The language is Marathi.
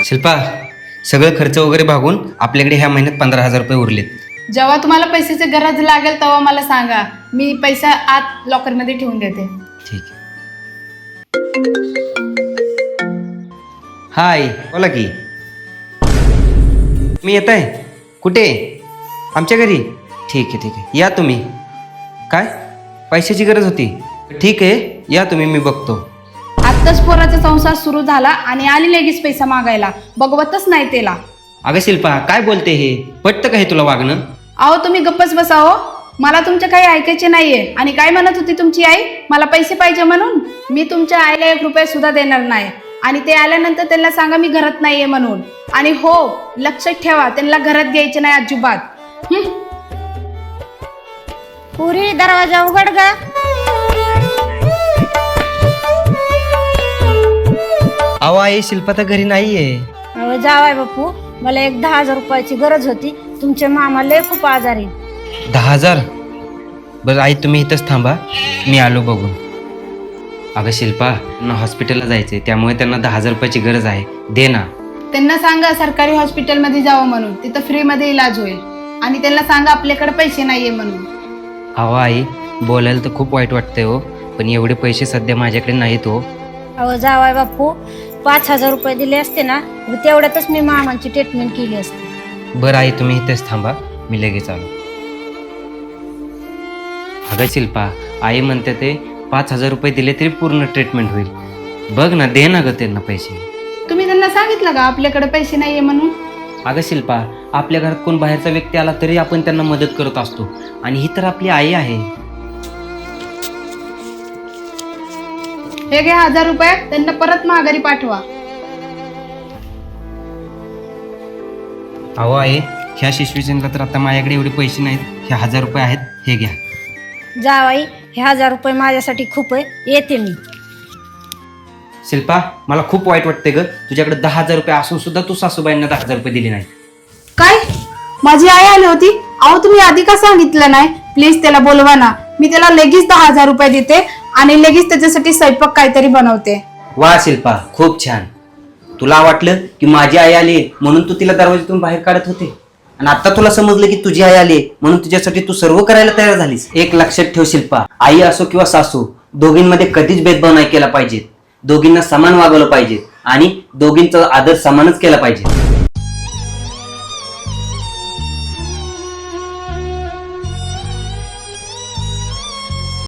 शिल्पा, सगळं खर्च वगैरे भागून आपल्याकडे ह्या महिन्यात 15,000 रुपये उरलेत. जेव्हा तुम्हाला पैशाची गरज लागेल तेव्हा मला सांगा, मी पैसा आत लॉकरमध्ये ठेवून देते. ठीक आहे. हाय, बोला की. मी येत आहे. कुठे? आमच्या घरी. ठीक आहे ठीक आहे, या तुम्ही. काय पैशाची गरज होती? ठीक आहे, या तुम्ही, मी बघतो. आत्ताच पोराचा संसार सुरू झाला आणि आली लगेच पैसा मागायला, बघवतच नाही त्याला. अगं शिल्पा, काय बोलते हे? पटतं का हे तुला वागणं? अहो तुम्ही गप्पच बसावं, मला तुमचं काही ऐकायचे नाहीये. आणि काय म्हणत होती तुमची आई, मला पैसे पाहिजे म्हणून? मी तुमच्या आईला 1 रुपया सुद्धा देणार नाही. आणि ते आल्यानंतर त्यांना सांगा मी घरात नाहीये म्हणून. आणि हो, लक्षात ठेवा, त्यांना घरात घ्यायचे नाही अजिबात. पुरी दरवाजा उघड ग. अहो आई, शिल्पा तर घरी नाहीये. अहो जावाय बापू, मला एक 10,000 रुपयाची गरज होती. तुमचे मामा लय खूप आजारी. 10,000? बरं आई, तुम्ही इथंच थांबा, मी आलो बघून. अगं शिल्पा, त्यांना हॉस्पिटलला जायचंय, त्यामुळे त्यांना 10,000 रुपयाची गरज आहे. दे ना. त्यांना सांगा सरकारी हॉस्पिटलमध्ये जावं म्हणून, तिथं फ्रीमध्ये इलाज होईल. आणि त्यांना सांगा आपल्याकडे पैसे नाहीये म्हणून. अहो आई, बोलायला तर खूप वाईट वाटतंय हो, पण एवढे पैसे सध्या माझ्याकडे नाहीत हो. अहो जावाय बापू, 5,000 रुपये दिले असते ना, तेवढ्यातच मी मामांची ट्रीटमेंट केली असते. बरं आई, तुम्ही इथेच थांबा, मी लगेच आलो. अगं शिल्पा, आई म्हणते ते 5,000 रुपये दिले तरी पूर्ण ट्रीटमेंट होईल. बघ ना, दे ना ग त्यांना पैसे. तुम्ही त्यांना सांगितलं का आपल्याकडे पैसे नाहीये म्हणून? अगं शिल्पा, आपल्या घरात कोण बाहेरचा व्यक्ती आला तरी आपण त्यांना मदत करत असतो, आणि ही तर आपली आई आहे. हे घ्या 1,000 रुपये, त्यांना परत माघारी पाठवा. अहो आई, ह्या शिशवीचंदला तर आता माझ्याकडे एवढे पैसे नाहीत. हे 1,000 रुपये आहेत, हे घ्या. जावाई, हे 1,000 रुपये माझ्यासाठी खूप आहे, येते मी. शिल्पा, मला खूप वाईट वाटते ग, तुझ्याकडे 10,000 रुपये असून सुद्धा तू सासूबाईंना 10,000 रुपये दिले नाही. काय? माझी आई आली होती? अहो तुम्ही आधी का सांगितलं नाही? प्लीज त्याला बोलवा ना, मी त्याला लगेच 10,000 रुपये देते आणि लगेच त्याच्यासाठी स्वयंपाक काहीतरी बनवते. वा शिल्पा, खूप छान. तुला वाटलं की माझी आई आली म्हणून तू तिला दरवाजातून बाहेर काढत होते, आणि आता तुला समजलं की तुझी आई आली म्हणून तुझ्यासाठी तू सर्व करायला तयार झालीस. एक लक्षात ठेव शिल्पा, आई असो किंवा सासू, दोघींमध्ये कधीच भेदभाव नाही केला पाहिजे. दोघींना समान वागवलं पाहिजे आणि दोघींचा आदर समानच केला पाहिजे.